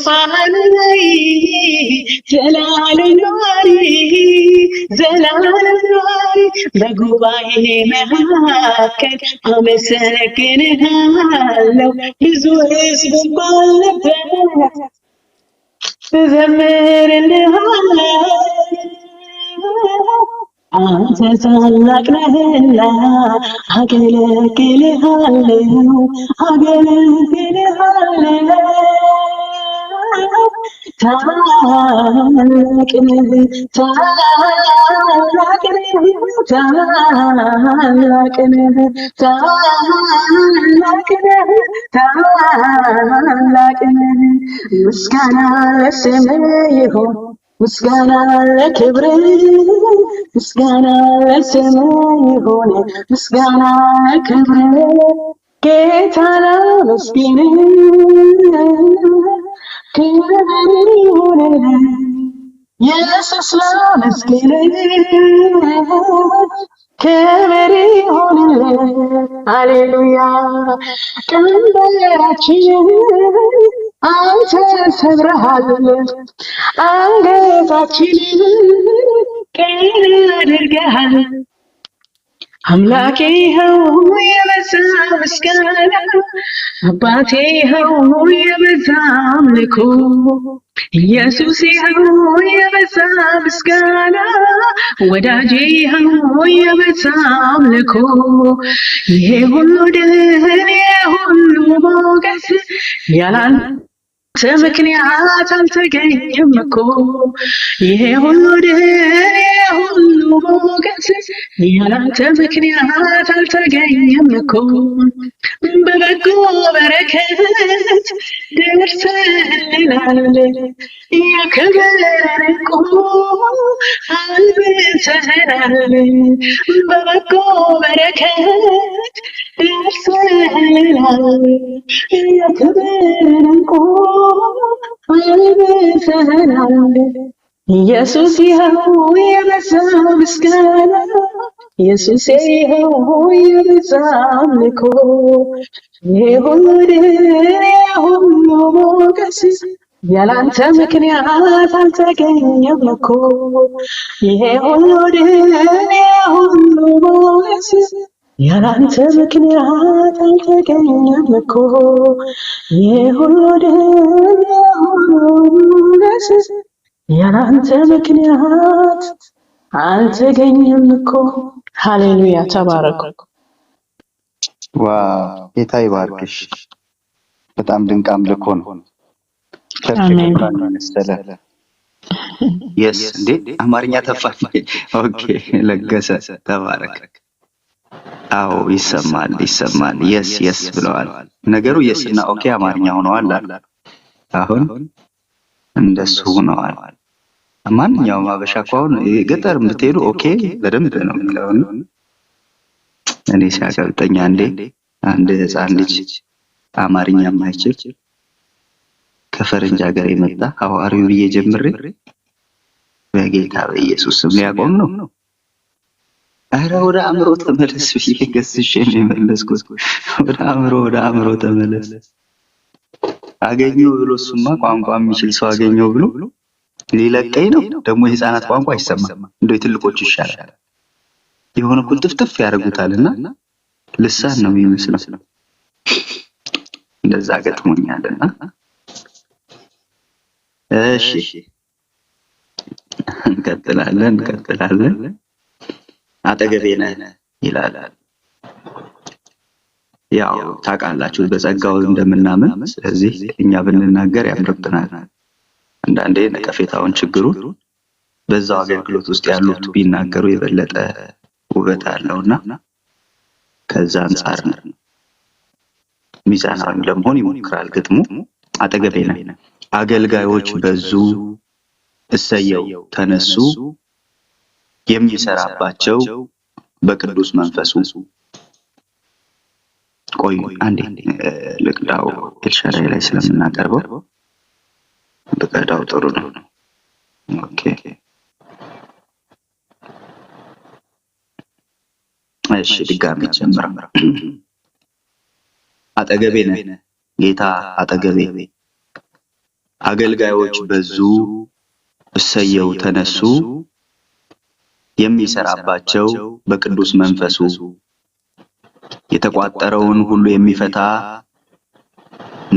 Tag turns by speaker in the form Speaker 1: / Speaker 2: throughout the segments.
Speaker 1: በዙፋን ላይ ዘላለም ኗሪ በጉባኤ መካከል አመሰግንሃለሁ ብዙ ሕዝብ ባለበት እዘምርልሃለሁ አንተ ታላቅ ነህና አገለግልሃለሁ ታላቅ ነህ ምስጋና ለስምህ ይሁን ምስጋና ለክብርህ ምስጋና ለስምህ ይሁን ምስጋና ለክብርህ ጌታና መስገን ክብር ይሁንልህ ኢየሱስ ለመስገን ክብር ይሁንልህ ሃሌሉያ ቀንበራችንን አንተ ሰብረሃል አንገታችንን ቀና አድርገሃል አምላኬ ሆይ የበዛ ምስጋና አባቴ ሆይ የበዛ አምልኮ ኢየሱስ ሆይ የበዛ ምስጋና ወዳጄ ሆይ የበዛ አምልኮ ይሄ ሁሉ ድል ሁሉ ሞገስ ያላንተ ምክንያት አልተገኘም እኮ ይሄ ሁሉ ድል ሁሉ ሞገስ ያላንተ ምክንያት አልተገኘም እኮ በበጎ በረከት ደርሰህልናል የክብር ዕንቁ አልብሰኸናል በበጎ በረከት ደርሰህልናል የክብር ዕንቁ አልብሰኸናል ኢየሱስ ይኸው የበዛ ምስጋና ኢየሱስ ይኸው የበዛ አምልኮ የሁሉ ሞገስ ያላንተ ምክንያት አልተገኘም እኮ ይሄ ሁሉ ሞገስ ያላንተ ምክንያት አልተገኘም እኮ ይሄ ሁሉ ሞገስ ያላንተ ምክንያት አልተገኘም እኮ ሃሌሉያ ተባረኩ
Speaker 2: ዋው ጌታ ይባርክሽ በጣም ድንቅ አምልኮ ነው ቸርች ፕሮግራም መሰለ yes እንዴ አማርኛ ተፋኝ ኦኬ ለገሰ ተባረክ አዎ ይሰማል yes ብለዋል ነገሩ yes እና ኦኬ አማርኛ ሆነዋል አሁን እንደሱ ሆነዋል ማንኛውም አበሻ ቋውን ገጠር ብትሄዱ ኦኬ በደንብ ነው የሚለው እኔ ሲያቀብጠኛ አንድ ህፃን ልጅ አማርኛ የማይችል ከፈረንጅ ሀገር የመጣ ሐዋርያው ብዬ ጀምሬ በጌታ በኢየሱስ ስም ሊያቆም ነው አረ ወደ አእምሮ ተመለስ ብዬ ገስሼ ነው የመለስኩት ወደ አእምሮ ተመለስ አገኘው ብሎ እሱማ ቋንቋ የሚችል ሰው አገኘው ብሎ ሊለቀኝ ነው ደግሞ የህፃናት ቋንቋ አይሰማም እንደው ትልቆች ይሻላል የሆነ ኩልጥፍጥፍ ያደርጉታልና ልሳን ነው የሚመስለው እንደዛ ገጥሞኛልና እሺ እንቀጥላለን አጠገቤ ነህ ይላል ያው ታውቃላችሁ በጸጋው እንደምናምን ስለዚህ እኛ ብንናገር ያምርብናል አንዳንዴ ነቀፌታውን ችግሩን በዛው አገልግሎት ውስጥ ያሉት ቢናገሩ የበለጠ ውበት አለውና ከዛ አንፃር ነው ሚዛናዊ ለመሆን ይሞክራል ግጥሙ አጠገቤ ነህ አገልጋዮች በዙ እሰየው ተነሱ የሚሰራባቸው በቅዱስ መንፈሱ ቆይ አንዴ ልቅዳው ኤልሻዳይ ላይ ስለምናቀርበው በቀዳው ጥሩ ነው ኦኬ እሺ ድጋሚ ጀምራ አጠገቤ ነህ ጌታ አጠገቤ አገልጋዮች በዙ እሰየው ተነሱ የሚሰራባቸው በቅዱስ መንፈሱ የተቋጠረውን ሁሉ የሚፈታ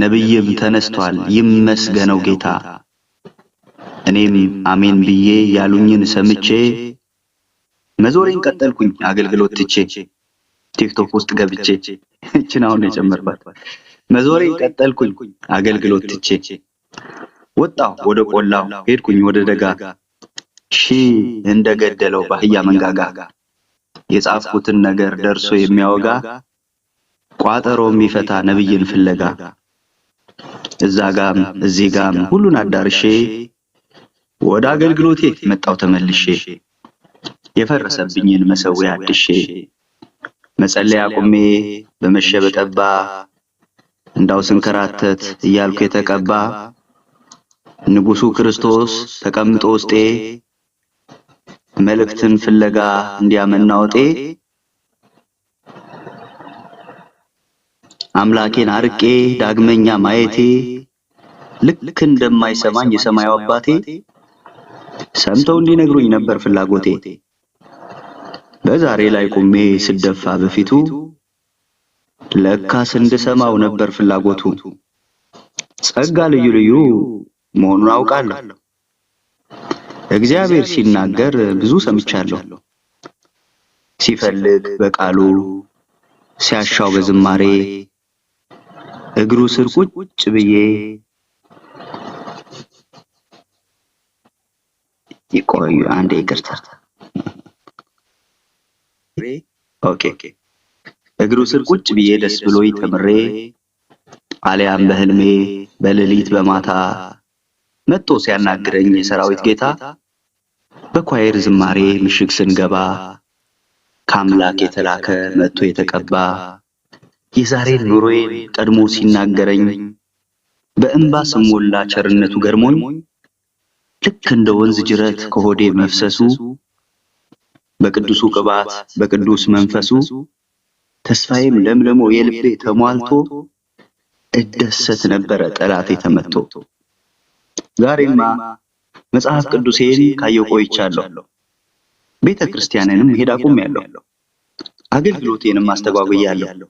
Speaker 2: ነብይም ተነስቷል ይመስገነው ጌታ። እኔም አሜን ብዬ ያሉኝን ሰምቼ መዞሬን ቀጠልኩኝ አገልግሎት ትቼ ቲክቶክ ውስጥ ገብቼ እቺን አሁን የጨመርኳት መዞሬን ቀጠልኩኝ አገልግሎት ትቼ ወጣሁ ወደ ቆላው ሄድኩኝ ወደ ደጋ እንደገደለው ባህያ መንጋጋ የጻፍኩትን ነገር ደርሶ የሚያወጋ ቋጠሮ የሚፈታ ነብይን ፍለጋ እዛ ጋም እዚህ ጋም ሁሉን አዳርሼ ወደ አገልግሎቴ መጣው ተመልሼ የፈረሰብኝን መሰዊያ አድሼ መጸለያ ቆሜ በመሸበጠባ እንዳው ስንከራተት እያልኩ የተቀባ ንጉሱ ክርስቶስ ተቀምጦ ውስጤ መልእክትን ፍለጋ እንዲያመናውጤ አምላኬን አርቄ ዳግመኛ ማየቴ ልክ እንደማይሰማኝ የሰማዩ አባቴ ሰምተው እንዲነግሩኝ ነበር ፍላጎቴ። በዛሬ ላይ ቆሜ ስደፋ በፊቱ ለካስ እንድሰማው ነበር ፍላጎቱ። ጸጋ ልዩ ልዩ መሆኑን አውቃለሁ። እግዚአብሔር ሲናገር ብዙ ሰምቻለሁ። ሲፈልግ በቃሉ ሲያሻው በዝማሬ እግሩ ስር ቁጭ ብዬ ይቆዩ አንዴ ይቅርታ። ኦኬ እግሩ ስር ቁጭ ብዬ ደስ ብሎኝ ተምሬ አልያም በህልሜ በሌሊት በማታ መጥቶ ሲያናግረኝ የሰራዊት ጌታ በኳየር ዝማሬ ምሽግ ስንገባ ከአምላክ የተላከ መጥቶ የተቀባ የዛሬን ኑሮዬን ቀድሞ ሲናገረኝ በእንባ ስሞላ ቸርነቱ ገርሞኝ ልክ እንደ ወንዝ ጅረት ከሆዴ መፍሰሱ በቅዱሱ ቅባት በቅዱስ መንፈሱ ተስፋዬም ለምለሞ የልቤ ተሟልቶ እደሰት ነበረ ጠላቴ ተመቶ። ዛሬማ መጽሐፍ ቅዱሴን ካየው ቆይቻለሁ። ቤተ ክርስቲያንንም ሄዳ ቆሜያለሁ። አገልግሎቴንም አስተጓጉያለሁ።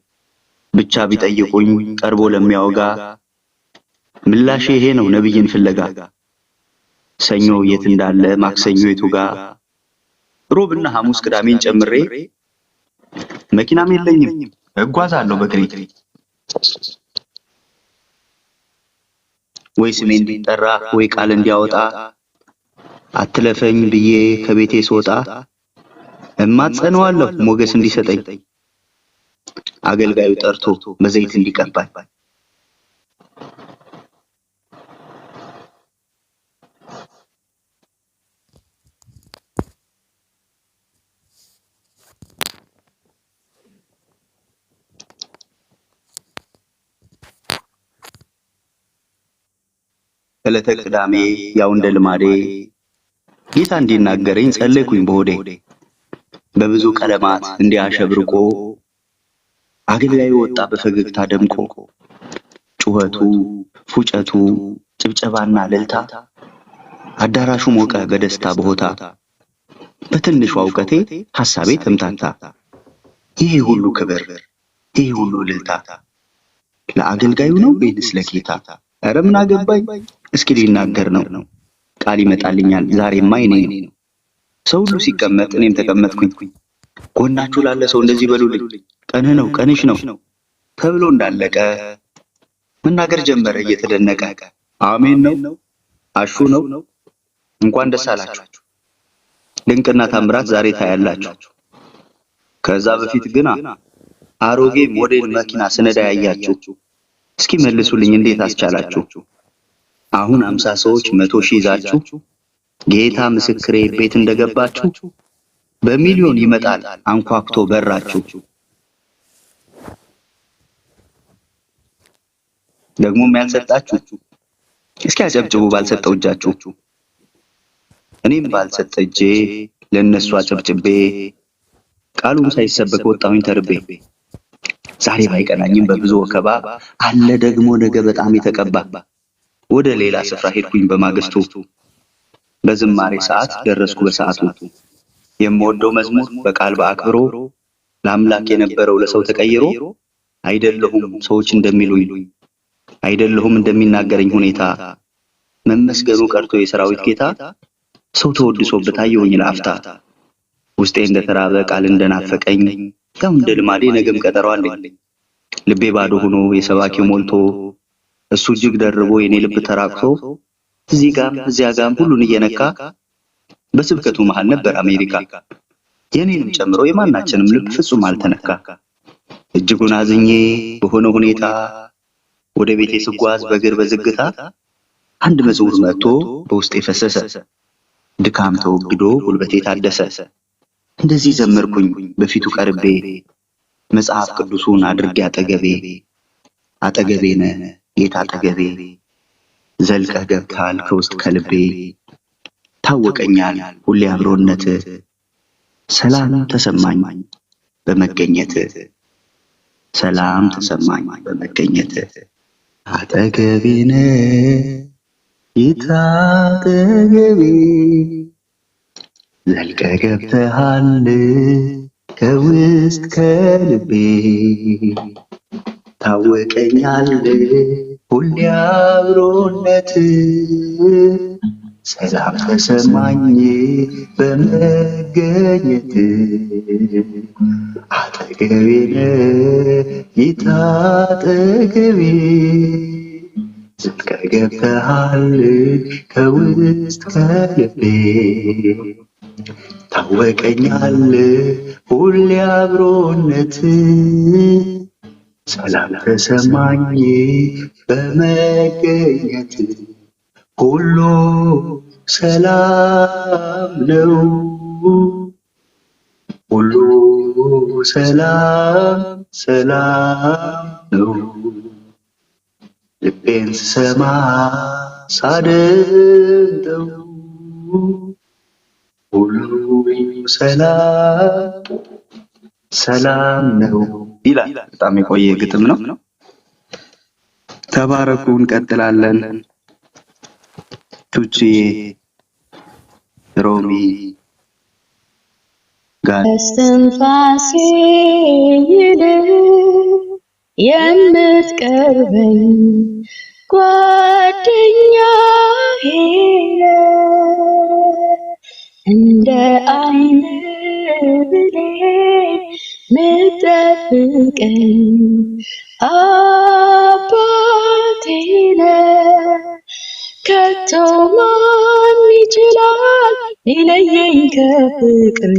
Speaker 2: ብቻ ቢጠይቁኝ ቀርቦ ለሚያወጋ ምላሼ ይሄ ነው ነብይን ፍለጋ። ሰኞ የት እንዳለ ማክሰኞ የቱ ጋር ሮብና ሐሙስ ቅዳሜን ጨምሬ መኪናም የለኝም እጓዛለሁ በእግሬ። ወይ ስሜ እንዲጠራ ወይ ቃል እንዲያወጣ አትለፈኝ ብዬ ከቤቴ ስወጣ እማጸነዋለሁ ሞገስ እንዲሰጠኝ አገልጋዩ ጠርቶ በዘይት እንዲቀባኝ። ዕለተ ቅዳሜ ያው እንደ ልማዴ ጌታ እንዲናገረኝ ጸለይኩኝ በሆዴ። በብዙ ቀለማት እንዲያሸብርቆ አገልጋዩ ወጣ በፈገግታ ደምቆ። ጩኸቱ ፉጨቱ ጭብጨባና እልልታ አዳራሹ ሞቀ በደስታ በሆታ። በትንሹ ዕውቀቴ ሐሳቤ ተምታታ። ይሄ ሁሉ ክብር ይሄ ሁሉ እልልታ ለአገልጋዩ ነው ወይስ ለጌታ? ኧረ ምን አገባኝ እስኪ ሊናገር ነው። ቃል ይመጣልኛል ዛሬማ የኔ ነው። ሰው ሁሉ ሲቀመጥ እኔም ተቀመጥኩኝ። ጎናችሁ ላለ ሰው እንደዚህ በሉልኝ ቀንህ ነው ቀንሽ ነው ተብሎ እንዳለቀ መናገር ጀመረ እየተደነቀ። አሜን ነው አሹ ነው እንኳን ደስ አላችሁ። ድንቅና ታምራት ዛሬ ታያላችሁ። ከዛ በፊት ግና አሮጌ ሞዴል መኪና ስነዳ ያያችሁ እስኪ መልሱልኝ እንዴት አስቻላችሁ? አሁን 50 ሰዎች 100 ሺህ ይዛችሁ ጌታ ምስክሬ ቤት እንደገባችሁ በሚሊዮን ይመጣል አንኳኩቶ በራችሁ። ደግሞም ያልሰጣችሁ እስኪ አጨብጭቡ ባልሰጠው እጃችሁ። እኔም ባልሰጠ እጄ ለነሱ አጨብጭቤ ቃሉም ሳይሰበክ ወጣሁኝ ተርቤ። ዛሬ ባይቀናኝም በብዙ ወከባ አለ ደግሞ ነገ በጣም የተቀባ ወደ ሌላ ስፍራ ሄድኩኝ በማግስቱ በዝማሬ ሰዓት ደረስኩ በሰዓቱ የምወደው መዝሙር በቃል በአክብሮ ለአምላክ የነበረው ለሰው ተቀይሮ አይደለሁም ሰዎች እንደሚሉኝ አይደለሁም እንደሚናገረኝ ሁኔታ መመስገኑ ቀርቶ የሰራዊት ጌታ ሰው ተወድሶበት አየሁኝ ለአፍታ ውስጤ እንደተራበ ቃል እንደናፈቀኝ ያው እንደ ልማዴ ነገም ቀጠሮ አለኝ ልቤ ባዶ ሆኖ የሰባኪው ሞልቶ እሱ እጅግ ደርቦ የኔ ልብ ተራቅቶ እዚህ ጋም እዚያ ጋም ሁሉን እየነካ በስብከቱ መሃል ነበር አሜሪካ የኔንም ጨምሮ የማናችንም ልብ ፍጹም አልተነካ እጅጉን አዝኜ በሆነ ሁኔታ ወደ ቤቴ ስጓዝ በእግር በዝግታ አንድ መዝሙር መጥቶ በውስጤ ፈሰሰ ድካም ተወግዶ ጉልበቴ ታደሰ እንደዚህ ዘመርኩኝ በፊቱ ቀርቤ መጽሐፍ ቅዱሱን አድርጌ አጠገቤ ነህ ጌታ አጠገቤ ዘልቀህ ገብተሃል ከውስጥ ከልቤ ታወቀኛል ሁሌ አብሮነት ሰላም ተሰማኝ በመገኘት ሰላም ተሰማኝ በመገኘት አጠገቤ ነህ ጌታ አጠገቤ ዘልቀህ ገብተሃል ከውስጥ ከልቤ ታወቀኛል ሁሌ አብሮነት ሰላም ተሰማኝ በመገኘት አጠገቤ ነህ ጌታ አጠገቤ ዘልቀህ ገብተሃል ከውስጥ ከልቤ ታወቀኛል ሁሌ አብሮነት ሰላም ተሰማኝ በመገኘት ሁሉ ሰላም ነው ሁሉ ሰላም ነው ልቤን ስሰማ ሳደምጠው ሁሉ ሰላም ነው ይላል በጣም የቆየ ግጥም ነው ተባረኩ እንቀጥላለን ቱቺ ሮሚ ጋር
Speaker 1: እስትንፋሴ ይልቅ የምትቀርበኝ ጓደኛዬ እንደ አይን ብሌን ምጠብቀኝ አባቴ ነህ ከቶ ማን ይችላል ሊለየኝ ከፍቅር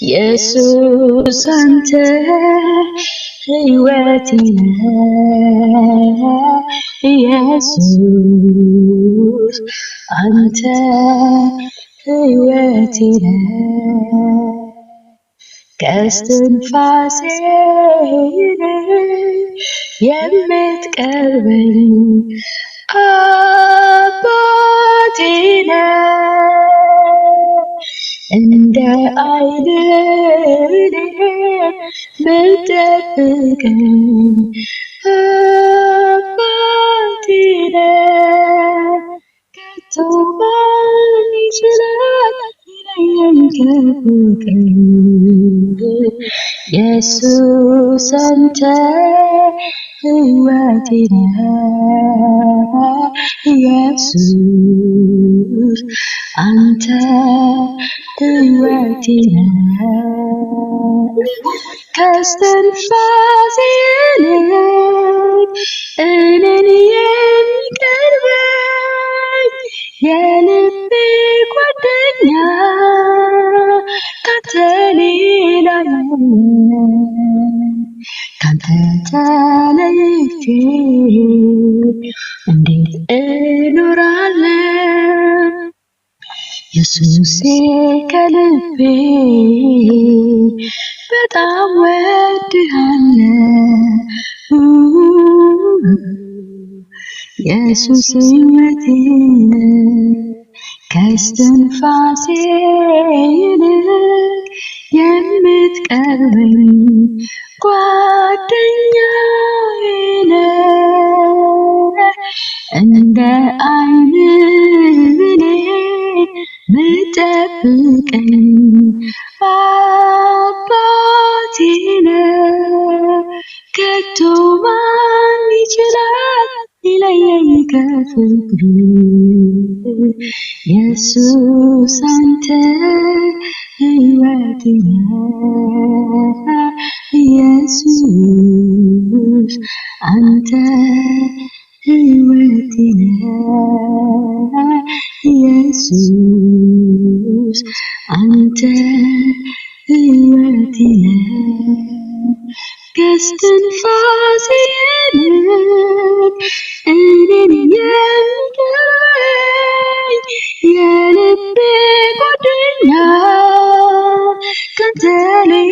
Speaker 1: ኢየሱስ አንተ ሕይወቴ ነህ ኢየሱስ አንተ ሕይወቴ ነህ ከእስትንፋሴ ይልቅ የምትቀርበኝ አባቴ ነህ እንደ አይን ብሌን ምጠብቀኝ አባቴ ነህ ከቶ ማን ይችላል ሊለየኝ ከፍቅር ኢየሱስ አንተ ሕይወቴ ነህ ኢየሱስ አንተ ሕይወቴ ነህ ከእስትንፋሴ ይልቅ እኔን የሚቀርበኝ የልቤ ጓደኛ ካንተ ሌላ ካንተ ተለይቼ እንዴት እኖራለሁ ኢየሱሴ ከልቤ በጣም ወድሃለሁ ኢየሱስ ሕይወቴ ነህ ከእስትንፋሴ ይልቅ የምትቀርበኝ ጓደኛዬ ነህ እንደ አይን ብሌን ምጠብቀኝ አባቴ ነህ ከቶ ማን ይችላል ሊለየኝ ከፍቅር ኢየሱስ አንተ ሕይወቴ ነህ ኢየሱስ አንተ ሕይወቴ ነህ ኢየሱስ አንተ ሕይወቴ ነህ ከስትንፋሴ ይልቅ እኔን የሚቀርበኝ የልቤ ጓደኛ ካንተ ሌላ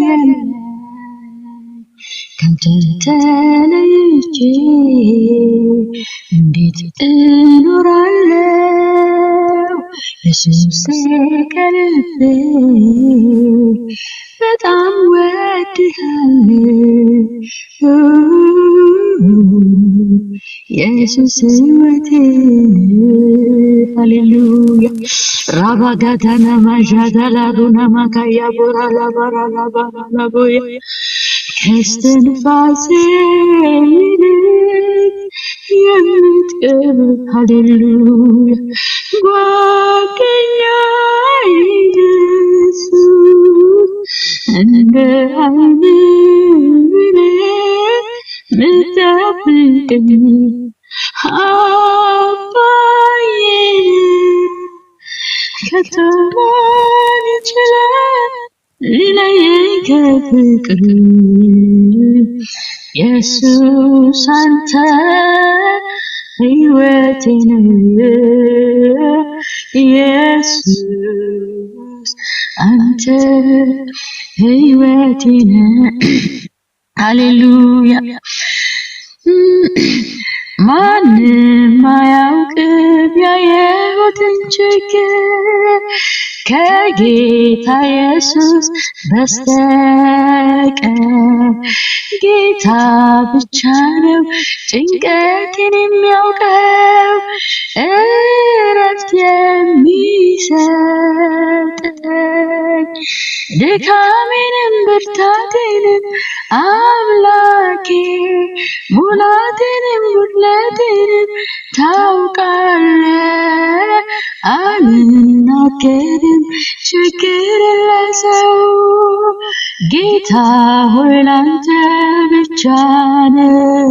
Speaker 1: የለም ካንተ ተለይቼ እንዴት እኖራለሁ ኢየሱስ ከልቤ በጣም ወድሃለሁ ኢየሱስ ሕይወቴ ሃሌሉያ ራባጋታና ማዣዳላሩና ማካያ ቦራ ላባራ ላባራ ላቦያ ከስትንፋሴ ይልቅ የምትቀርብ ሃሌሉያ ጓደኛዬ ኢየሱስ እንደ አይን ብሌን ምጠብቀኝ አባዬ ከቶ ማን ይችላል ሊለየኝ ከፍቅር ኢየሱስ አንተ ሕይወቴ ነህ ኢየሱስ አንተ ሕይወቴ ነህ ሃሌሉያ ማንም አያውቅም ያየሁትን ችግር ከጌታ ኢየሱስ በስተቀር ጌታ ብቻ ነው ጭንቀቴን የሚያውቀው እረፍት የሚሰጠኝ ድካሜንም ብርታቴንም አምላኬ ሙላቴንም ጉድለቴንም ታውቃለህ አልናገርም ችግርን ለሰው ጌታ ሆይ ላንተ ብቻ ነው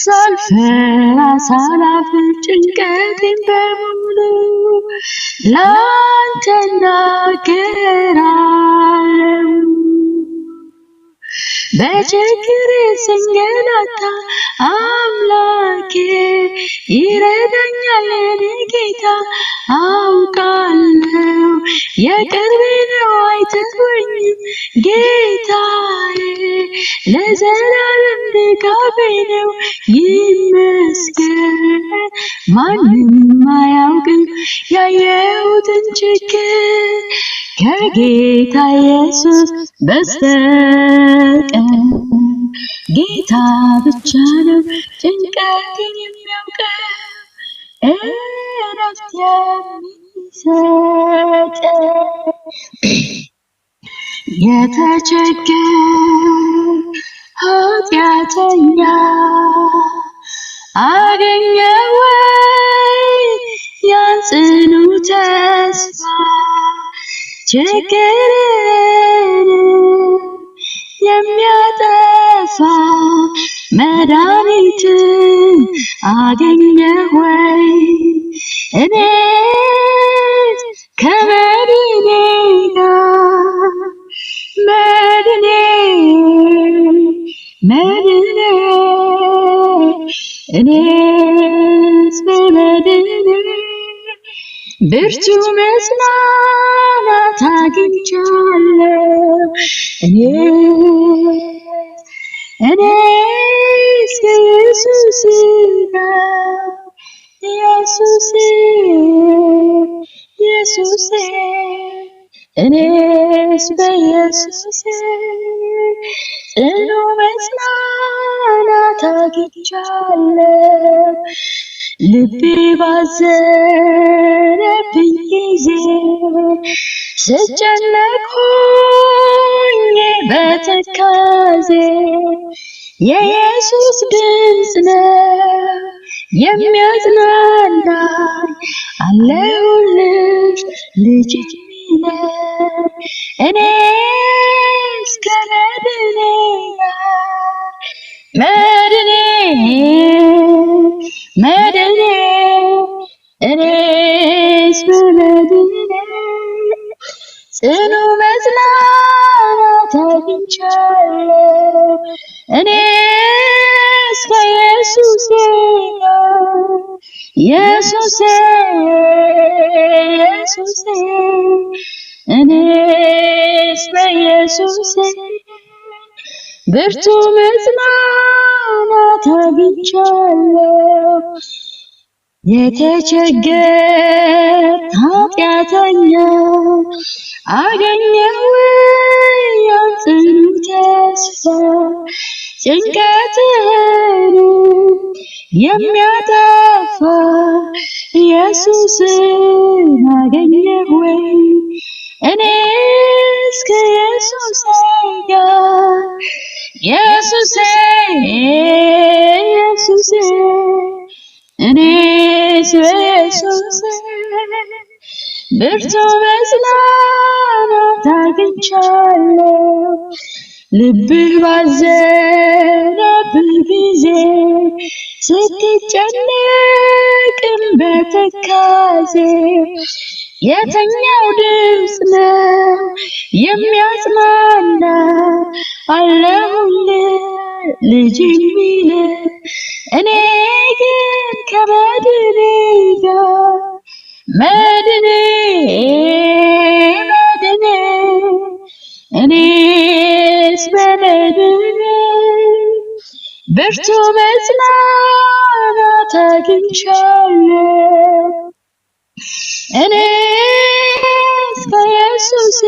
Speaker 1: ሳልፈራ ሳላፍር ጭንቀቴን በሙሉ ላንተ እናገራለሁ በችግር ስንገላታ አምላኬ ይረዳኛል የኔ ጌታ አውቃለሁ የቅርቤ ነው አይተወኝም ጌታዬ ለዘላለም ድጋፌ ነው ይመስገን ማንም አያውቅም ያየሁትን ችግር ከጌታ ኢየሱስ በስተቀር ጌታ ብቻ ነው ጭንቀቴን የሚያውቀው እረፍት የሚሰጠኝ የተቸገረ ኃጢአተኛ አገኘ ወይ ያን ጽኑ ተስፋ ችግርን የሚያጠፋ መድኃኒትን አገኘ ወይ እኔስ ከመድኔ ጋር መድኔ እኔስ በመድኔ ብርቱ መጽናናት አግኝቻለሁ እኔስ ኢየሱስ ነው ኢየሱስ እኔስ በኢየሱስ ጽኑ መጽናናት አግኝቻለሁ። ልቤ ባዘነብኝ ጊዜ ስጨነቅ ሆኜ በትካዜ የኢየሱስ ድምፅ ነው የሚያጽናናኝ። አለሁልሽ ልጅ ነኝ እኔስ ከመድኔ መድኔ መድኔ እኔስ በመድኔ ጽኑ መጽናናት አግኝቻለሁ። እኔስ ከኢየሱሴ ጋር ኢየሱሴ ኢየሱሴ እኔስ በኢየሱሴ ብርቱ መጽናናት አግኝቻለሁ። የተቸገርኩ ኃጢአተኛ አገኘሁ ያን ጽኑ ተስፋ ጭንቀትን የሚያጠፋ ኢየሱስን አገኘሁ እኔስ ከኢየሱስ ጋር ኢየሱስ ኢየሱስ እኔስ በኢየሱስ ብርቱ መጽናናት አግኝቻለሁ። ልብህ ባዘነብህ ጊዜ ስትጨነቅም በትካዜ የተኛው ድምፅ ነው የሚያጽናና አለሁልህ ልጅ የሚል እኔ ግን ከመድኔ ጋር መድኔ መድኔ እኔስ በመድኔ ብርቱ መጽናናት አግኝቻለሁ። እኔስ ከኢየሱስ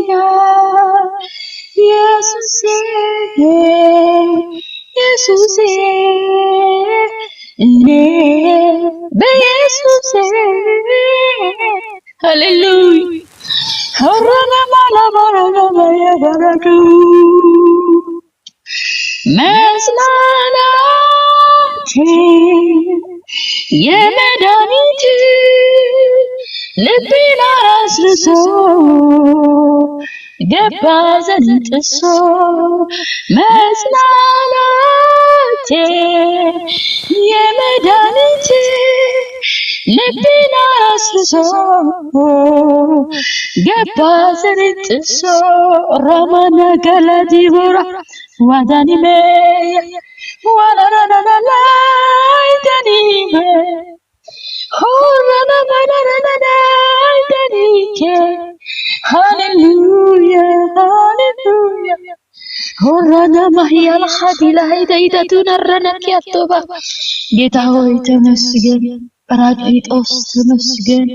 Speaker 1: ጋር ኢየሱስ ኢየሱስ እኔ በኢየሱስ ሃሌሉያ ሆራና ማላባራና ባያባራዱ መጽናናቴ የመድኃኒቴ ልቤን አስርሶ ገባ ዘንድ ጥሶ መጽናናቴ የመድኃኒቴ ልቤን አስርሶ ገባ ዘንድ ጥሶ ራማና ገላዲቦራ ዋዳኒሜ ዋላላላላ ዳኒሜ ሆራና ማናናና ዳኒኬ ሃሌሉያ ሃሌሉያ ሆራና ማህያል ሀዲላ ሀይዳይዳቱን አረነክ ያቶባ ጌታ ሆይ ተመስገን። ጰራቅሊጦስ ተመስገን።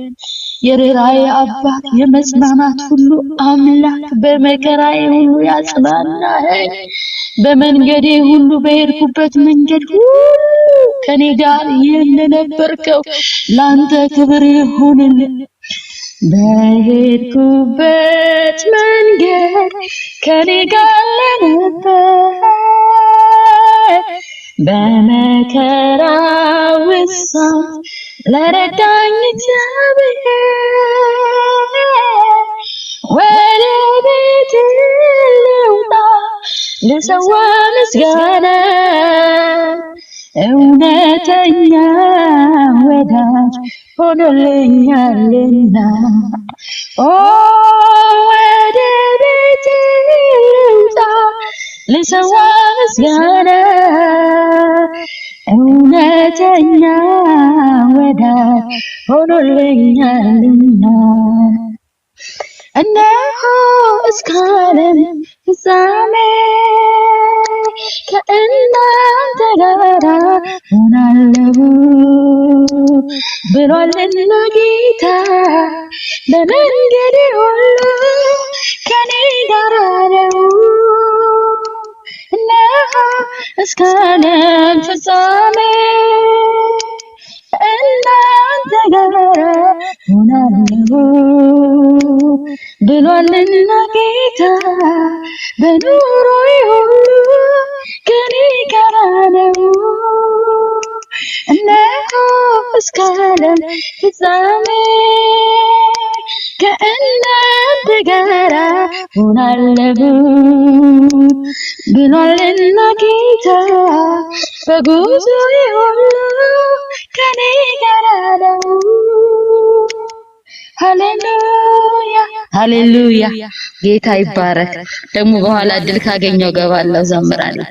Speaker 1: የርኅራኄ አባት የመጽናናት ሁሉ አምላክ በመከራዬ ሁሉ ያጽናናኸኝ በመንገዴ ሁሉ በሄድኩበት መንገድ ሁሉ ከኔ ጋር የነበርከው ላንተ ክብር ይሁንልህ። በሄድኩበት መንገድ ከኔ ጋር ለነበር በመከራው እሳት ለረዳኝ እግዚአብሔር ወደ ቤት ልውጣ ልሰዋ ምስጋና እውነተኛ ወዳጅ ሆኖልኛልና ወደ ቤት ልውጣ ልሰዋ ምስጋና እውነተኛ ወዳጅ ሆኖልኛልና እነሆ እስከ ዓለም ፍጻሜ ከእናንተ ጋር ሆናለሁ ብሏልና ጌታ በመንገዴ ሁሉ ከኔ ጋር ነው እነሆ እስከ ዓለም ፍጻሜ እናንተ ጋር ሆናለሁ ብሏልና ጌታ በኑሮዬ ሁሉ ከኔ ጋር ነው እነሆ እስከ ዓለም ፍጻሜ ከእናንተ ጋር ሆናለሁ ብሏልና ጌታ በጉዞዬ ሁሉ ከኔ ጋር ነው። ሃሌሉያ ሃሌሉያ ጌታ ይባረክ። ደግሞ በኋላ እድል ካገኘው ገባለሁ ዘምራለሁ።